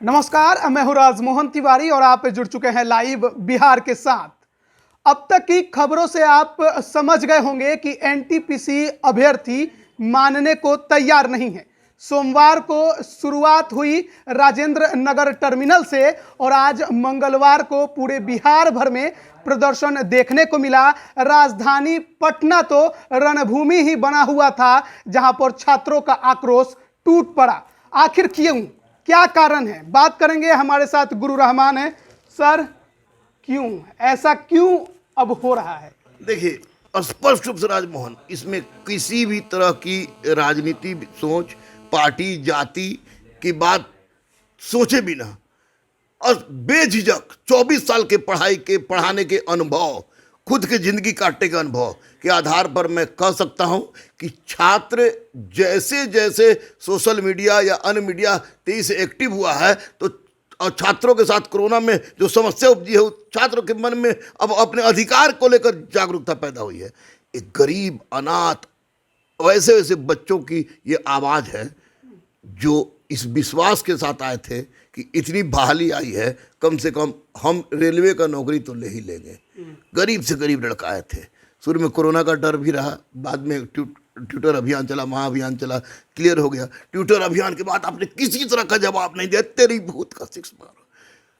नमस्कार, मैं हूं राजमोहन तिवारी और आप जुड़ चुके हैं लाइव बिहार के साथ। अब तक की खबरों से आप समझ गए होंगे कि एनटीपीसी अभ्यर्थी मानने को तैयार नहीं है। सोमवार को शुरुआत हुई राजेंद्र नगर टर्मिनल से और आज मंगलवार को पूरे बिहार भर में प्रदर्शन देखने को मिला। राजधानी पटना तो रणभूमि ही बना हुआ था, जहां पर छात्रों का आक्रोश टूट पड़ा। आखिर क्यों, क्या कारण है, बात करेंगे। हमारे साथ गुरु रहमान है। सर, क्यों ऐसा, क्यों अब हो रहा है? देखिए, स्पष्ट रूप से राजमोहन, इसमें किसी भी तरह की राजनीति सोच, पार्टी, जाति की बात सोचे बिना और बेझिझक 24 साल के पढ़ाने के अनुभव, खुद की जिंदगी काटने के अनुभव के आधार पर मैं कह सकता हूं कि छात्र जैसे जैसे सोशल मीडिया या अन्य मीडिया तेजी से एक्टिव हुआ है, तो और छात्रों के साथ कोरोना में जो समस्या उपजी है, छात्रों के मन में अब अपने अधिकार को लेकर जागरूकता पैदा हुई है। एक गरीब, अनाथ, वैसे वैसे बच्चों की ये आवाज़ है जो इस विश्वास के साथ आए थे कि इतनी बहाली आई है, कम से कम हम रेलवे का नौकरी तो ले ही लेंगे। गरीब से गरीब लड़का आए थे। शुरू में कोरोना का डर भी रहा, बाद में ट्विटर अभियान चला, महाअभियान चला, क्लियर हो गया। ट्विटर अभियान के बाद आपने किसी तरह का जवाब नहीं दिया, तेरी भूत का 6 मारो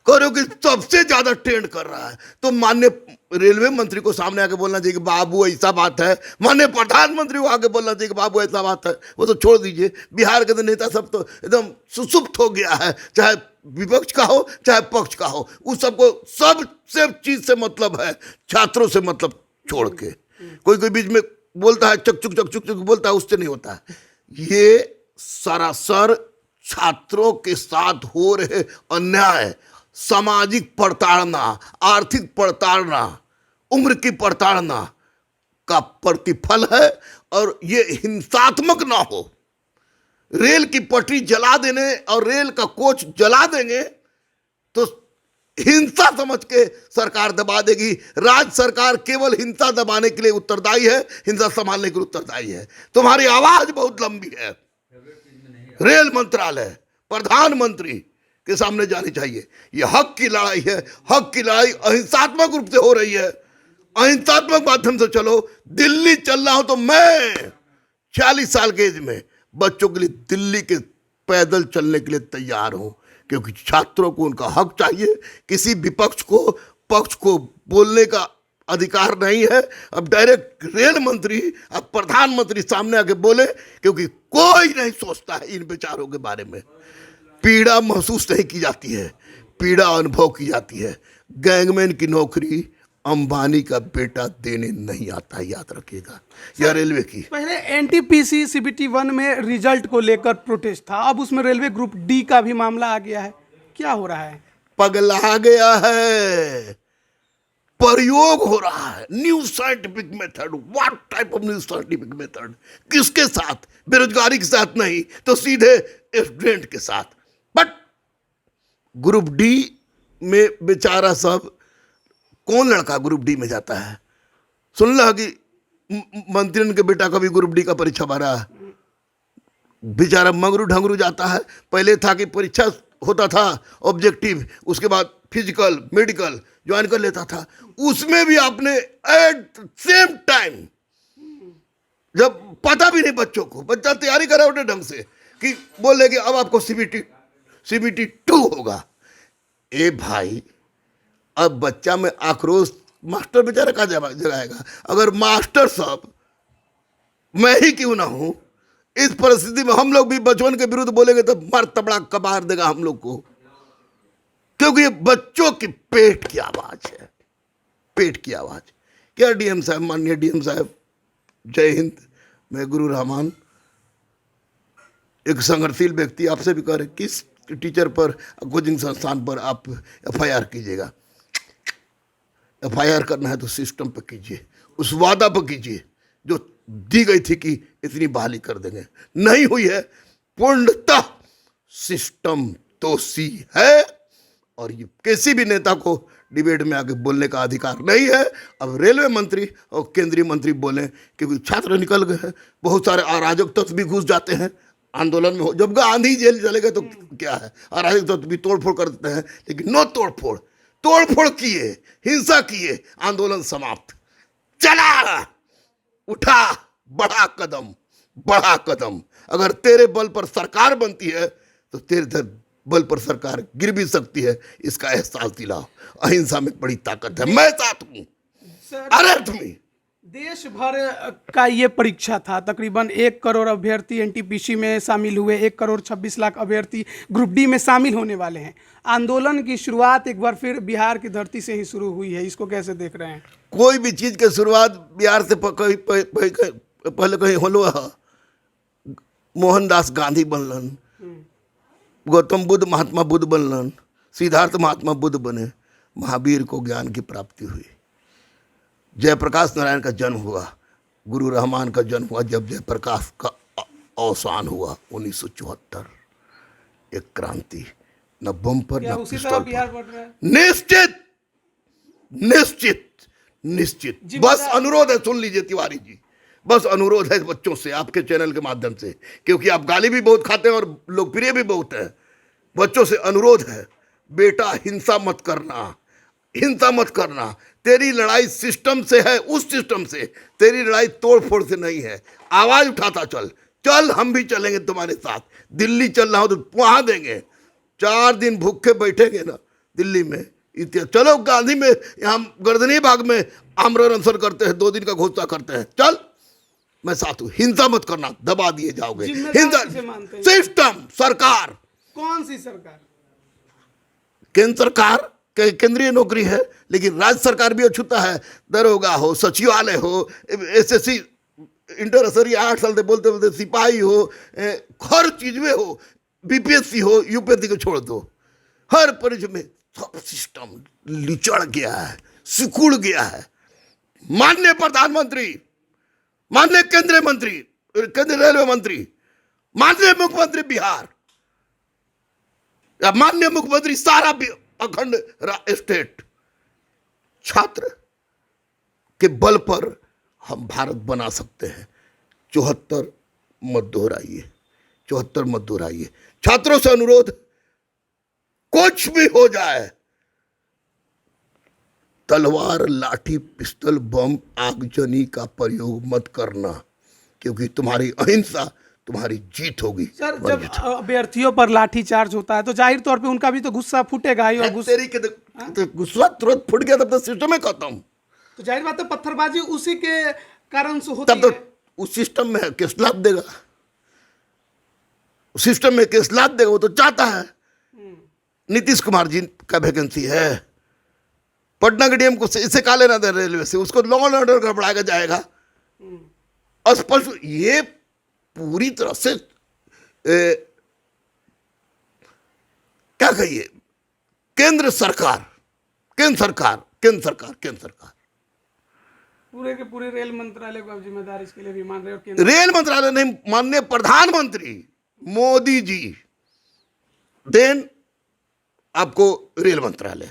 करो कि सबसे ज्यादा ट्रेंड कर रहा है। तो माननीय रेलवे मंत्री को सामने आके बोलना चाहिए कि बाबू ऐसा बात है, माननीय प्रधानमंत्री को आके बोलना चाहिए कि बाबू ऐसा बात है। वो तो छोड़ दीजिए, बिहार के तो नेता सब तो एकदम सुसुप्त हो गया है, चाहे विपक्ष का हो चाहे पक्ष का हो, उस सबको सब चीज से मतलब है, छात्रों से मतलब छोड़ के। कोई कोई बीच में बोलता है चक चुक चक चुक चुक बोलता है, उससे नहीं होता है। ये सरासर छात्रों के साथ हो रहे अन्याय, सामाजिक प्रताड़ना, आर्थिक प्रताड़ना, उम्र की प्रताड़ना का प्रतिफल है। और ये हिंसात्मक ना हो, रेल की पटरी जला देने और रेल का कोच जला देंगे तो हिंसा समझ के सरकार दबा देगी। राज्य सरकार केवल हिंसा दबाने के लिए उत्तरदायी है, हिंसा संभालने के लिए उत्तरदायी है। तुम्हारी आवाज बहुत लंबी है, रेल मंत्रालय, प्रधानमंत्री के सामने जानी चाहिए। यह हक की लड़ाई है, हक की लड़ाई अहिंसात्मक रूप से हो रही है। अहिंसात्मक माध्यम से चलो। दिल्ली चल रहा हूं तो मैं 40 साल के एज में बच्चों के लिए दिल्ली के पैदल चलने के लिए तैयार हूं, क्योंकि छात्रों को उनका हक चाहिए। किसी भी पक्ष को बोलने का अधिकार नहीं है। अब डायरेक्ट रेल मंत्री, अब प्रधानमंत्री सामने आके बोले, क्योंकि कोई नहीं सोचता है इन बेचारों के बारे में। पीड़ा महसूस नहीं की जाती है, पीड़ा अनुभव की जाती है। गैंगमैन की नौकरी अंबानी का बेटा देने नहीं आता है, याद रखिएगा। या रेलवे की पहले एनटीपीसी सीबीटी 1 में रिजल्ट को लेकर प्रोटेस्ट था, अब उसमें रेलवे ग्रुप डी का भी मामला आ गया है। क्या हो रहा है? पगला गया है, प्रयोग हो रहा है। New scientific method. What type of new scientific method? किसके साथ? बेरोजगारी के साथ नहीं, तो सीधे स्टूडेंट के साथ। बट ग्रुप डी में बेचारा सब, कौन लड़का ग्रुप डी में जाता है? सुन ला कि मंत्री के बेटा का भी ग्रुप डी का परीक्षा भरा है। बेचारा मंगरू ढंगरू जाता है। पहले था कि परीक्षा होता था ऑब्जेक्टिव, उसके बाद फिजिकल, मेडिकल ज्वाइन कर लेता था। उसमें भी आपने एट सेम टाइम, जब पता भी नहीं बच्चों को, बच्चा तैयारी करे उठे ढंग से, कि बोले कि अब आपको सीबीटी 2 होगा। ए भाई, अब बच्चा में आक्रोश मास्टर बेचारा का जगाएगा। अगर मास्टर साहब, मैं ही क्यों ना हूं, इस परिस्थिति में हम लोग भी बचपन के विरुद्ध बोलेंगे तो मर तबड़ा कबार देगा हम लोग को, क्योंकि ये बच्चों की पेट की आवाज है, पेट की आवाज। क्या डीएम साहब, माननीय डीएम साहब, जय हिंद। मैं गुरु रहमान, एक संघर्षशील व्यक्ति, आपसे भी कह रहे किस टीचर पर, कोचिंग संस्थान पर आप एफआईआर कीजिएगा। एफआईआर करना है तो सिस्टम पर कीजिए, उस वादा पर कीजिए जो दी गई थी कि इतनी बहाली कर देंगे, नहीं हुई है। पूर्णतः सिस्टम दोषी है और ये किसी भी नेता को डिबेट में आके बोलने का अधिकार नहीं है। अब रेलवे मंत्री और केंद्रीय मंत्री बोले, क्योंकि छात्र निकल गए हैं, बहुत सारे अराजक तत्व भी घुस जाते हैं। आंदोलन में हो। जब गांधी जेल चले गए तो क्या है, अराजक तो भी तोड़ फोड़ कर देते हैं, लेकिन नो तोड़ फोड़, तोड़ फोड़ किए, हिंसा किए, आंदोलन समाप्त। चला, उठा, बढ़ा कदम, बढ़ा कदम। अगर तेरे बल पर सरकार बनती है तो तेरे बल पर सरकार गिर भी सकती है, इसका एहसास दिलाओ। अहिंसा में बड़ी ताकत है, मैं साथ हूं। सर, अरे तुम्हें देश भर का ये परीक्षा था। तकरीबन 1 करोड़ अभ्यर्थी एनटीपीसी में शामिल हुए, 1 करोड़ 26 लाख अभ्यर्थी ग्रुप डी में शामिल होने वाले हैं। आंदोलन की शुरुआत एक बार फिर बिहार की धरती से ही शुरू हुई है, इसको कैसे देख रहे हैं? कोई भी चीज की शुरुआत बिहार से पहले कहीं होलो है। मोहनदास गांधी बनलन, गौतम बुद्ध महात्मा बुद्ध बनलन, सिद्धार्थ महात्मा बुद्ध बने, महावीर को ज्ञान की प्राप्ति हुई, जयप्रकाश नारायण का जन्म हुआ, गुरु रहमान का जन्म हुआ, जब जयप्रकाश का अवसान हुआ 1974। एक क्रांति, न बम पर क्या न उसी तरह पिस्तौल बिहार पर। बढ़ रहा है? निश्चित निश्चित निश्चित। जी, बस बता- अनुरोध है, सुन लीजिए तिवारी जी, बस अनुरोध है बच्चों से, आपके चैनल के माध्यम से, क्योंकि आप गाली भी बहुत खाते हैं और लोकप्रिय भी बहुत है। बच्चों से अनुरोध है, बेटा हिंसा मत करना, हिंसा मत करना। तेरी लड़ाई सिस्टम से है, उस सिस्टम से। तेरी लड़ाई तोड़ फोड़ से नहीं है। आवाज उठाता चल, चल हम भी चलेंगे तुम्हारे साथ। दिल्ली चलना हो तो वहां देंगे, 4 दिन भूखे बैठेंगे ना दिल्ली में। चलो गांधी में, हम गर्दनी बाग में आमरण अनशन करते हैं, 2 दिन का घोषणा करते हैं, चल मैं साथ हूं। हिंसा मत करना, दबा दिए जाओगे। जिम्मेदार हिंसा किसे मानते हैं? सिस्टम, सरकार, कौन सी सरकार? केंद्र सरकार केंद्रीय नौकरी है, लेकिन राज्य सरकार भी अछूता है। दरोगा हो, सचिवालय हो, एसएससी इंटर असरी 8 साल से बोलते बोलते सिपाही हो, हर चीज में हो, बीपीएससी हो, यूपीएससी को छोड़ दो, हर परिचय में सब सिस्टम लिचड़ गया है, सिकुड़ गया है। माननीय प्रधानमंत्री, माननीय केंद्रीय मंत्री, केंद्रीय रेलवे मंत्री, माननीय मुख्यमंत्री बिहार, या माननीय मुख्यमंत्री सारा अखंड स्टेट, छात्र के बल पर हम भारत बना सकते हैं। 74 मत दोहराइए, 74 मत दोहराइए। छात्रों से अनुरोध, कुछ भी हो जाए, तलवार, लाठी, पिस्तौल, बम, आगजनी का प्रयोग मत करना, क्योंकि तुम्हारी अहिंसा तुम्हारी जीत होगी। सर, जब अभ्यर्थियों पर लाठी चार्ज होता है तो जाहिर तौर पे उनका भी तो गुस्सा फूटेगा ही, और तेरी के तो गुस्सा तुरंत फूट गया, तब तो सिस्टम है खत्म। तो जाहिर बात है पत्थरबाजी उसी के कारण से होती तब तो है। उस सिस्टम में केस लाद देगा, सिस्टम में केस लाद देगा। वो तो चाहता है। नीतीश कुमार जी का वैकेंसी है, पटना के डीएम को इसे का लेना दे रेलवे से, उसको लॉ एंड ऑर्डर गड़बड़ाया जाएगा। स्पष्ट, ये पूरी तरह से क्या कहिए, केंद्र सरकार, केंद्र सरकार, केंद्र सरकार, केंद्र सरकार, पूरे के पूरे रेल मंत्रालय को आप जिम्मेदार इसके लिए भी मान रहे हो? केंद्र रेल मंत्रालय नहीं, माननीय प्रधानमंत्री मोदी जी, देन आपको रेल मंत्रालय।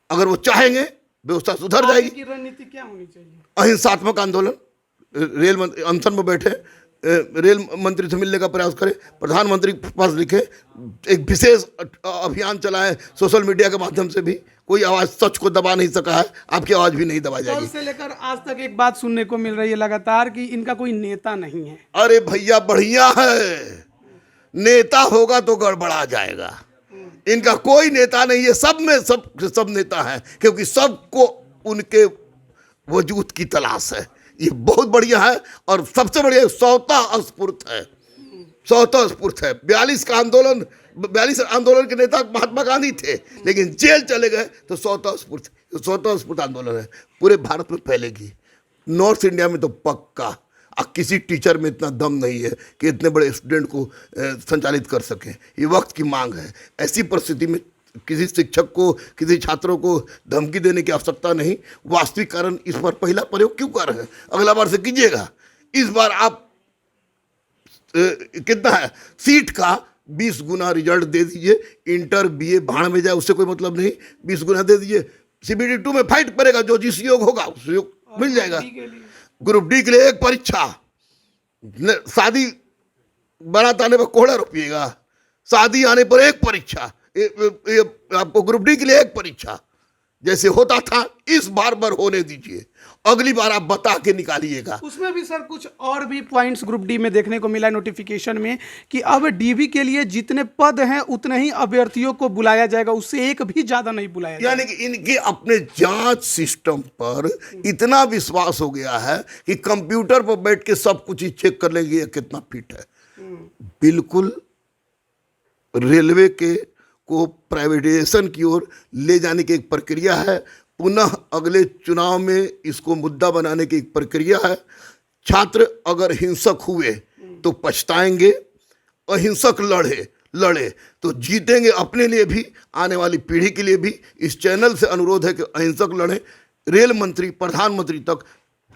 अगर वो चाहेंगे व्यवस्था सुधर आगे जाएगी। की रणनीति क्या होनी चाहिए? अहिंसात्मक आंदोलन, रेल अनशन में बैठे, रेल मंत्री से मिलने का प्रयास करें, प्रधानमंत्री के पास लिखे, एक विशेष अभियान चलाएं सोशल मीडिया के माध्यम से भी। कोई आवाज सच को दबा नहीं सका है, आपकी आवाज भी नहीं दबाई कल जाएगी। से लेकर आज तक एक बात सुनने को मिल रही है लगातार कि इनका कोई नेता नहीं है। अरे भैया बढ़िया है, नेता होगा तो गड़बड़ा जाएगा। इनका कोई नेता नहीं है, सब में सब नेता हैं, क्योंकि सबको उनके वजूद की तलाश है। ये बहुत बढ़िया है, और सबसे बढ़िया स्वतः स्फूर्त है, स्वतः स्फूर्त है। 42 आंदोलन के नेता महात्मा गांधी थे, लेकिन जेल चले गए तो स्वतः स्फूर्त आंदोलन है। पूरे भारत में फैलेगी, नॉर्थ इंडिया में तो पक्का। किसी टीचर में इतना दम नहीं है कि इतने बड़े स्टूडेंट को संचालित कर सके। ये वक्त की मांग है। ऐसी परिस्थिति में किसी शिक्षक को, किसी छात्रों को धमकी देने की आवश्यकता नहीं। वास्तविक कारण इस बार पहला प्रयोग क्यों कर रहे हैं, अगला बार से कीजिएगा। इस बार आप कितना है सीट का 20 गुना रिजल्ट दे दीजिए। इंटर बीए भाड़ में जाए, उससे कोई मतलब नहीं, 20 गुना दे दीजिए। CBT 2 में फाइट करेगा, जो जिस योग होगा उस योग मिल जाएगा। ग्रुप डी के लिए एक परीक्षा, शादी बारात आने पर कोड़ा रुपयेगा, शादी आने पर एक परीक्षा, ये आपको ग्रुप डी के लिए एक परीक्षा जैसे होता था, इस बार होने दीजिए, अगली बार आप बता के निकालिएगा। उसमें भी सर कुछ और भी पॉइंट्स ग्रुप डी में देखने को मिला नोटिफिकेशन में कि अब डीवी के लिए जितने पद हैं उतने ही अभ्यर्थियों को बुलाया जाएगा, उससे एक भी ज्यादा नहीं बुलाया जाएगा। यानी कि इनके अपने जांच सिस्टम पर इतना विश्वास हो गया है कि कंप्यूटर पर बैठ के सब कुछ ही चेक कर लेंगे ये कितना फिट है। बिल्कुल रेलवे के को प्राइवेटाइजेशन की ओर ले जाने की एक प्रक्रिया है, पुनः अगले चुनाव में इसको मुद्दा बनाने की एक प्रक्रिया है। छात्र अगर हिंसक हुए तो पछताएंगे, अहिंसक लड़े तो जीतेंगे, अपने लिए भी आने वाली पीढ़ी के लिए भी। इस चैनल से अनुरोध है कि अहिंसक लड़ें, रेल मंत्री प्रधानमंत्री तक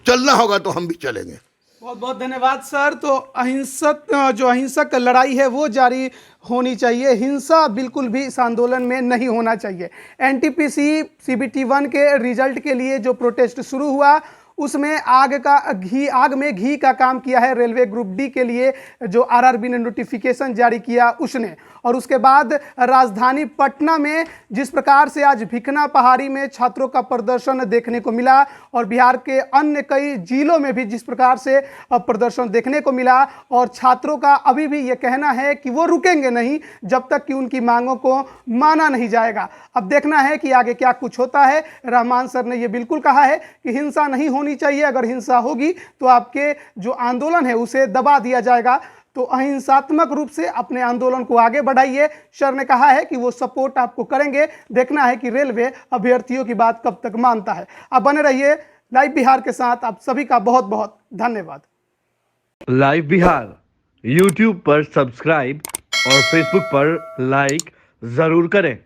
चलना होगा तो हम भी चलेंगे। बहुत बहुत धन्यवाद सर। तो अहिंसक लड़ाई है वो जारी होनी चाहिए, हिंसा बिल्कुल भी इस आंदोलन में नहीं होना चाहिए। एनटीपीसी सीबीटी 1 के रिजल्ट के लिए जो प्रोटेस्ट शुरू हुआ उसमें आग में घी का काम किया है रेलवे ग्रुप डी के लिए, जो आरआरबी ने नोटिफिकेशन जारी किया उसने। और उसके बाद राजधानी पटना में जिस प्रकार से आज भिखना पहाड़ी में छात्रों का प्रदर्शन देखने को मिला और बिहार के अन्य कई जिलों में भी जिस प्रकार से प्रदर्शन देखने को मिला, और छात्रों का अभी भी ये कहना है कि वो रुकेंगे नहीं जब तक कि उनकी मांगों को माना नहीं जाएगा। अब देखना है कि आगे क्या कुछ होता है। रहमान सर ने ये बिल्कुल कहा है कि हिंसा नहीं होनी चाहिए, अगर हिंसा होगी तो आपके जो आंदोलन है उसे दबा दिया जाएगा। तो अहिंसात्मक रूप से अपने आंदोलन को आगे बढ़ाइए। सर ने कहा है कि वो सपोर्ट आपको करेंगे। देखना है कि रेलवे अभ्यर्थियों की बात कब तक मानता है। आप बने रहिए लाइव बिहार के साथ। आप सभी का बहुत बहुत धन्यवाद। लाइव बिहार यूट्यूब पर सब्सक्राइब और फेसबुक पर लाइक जरूर करें।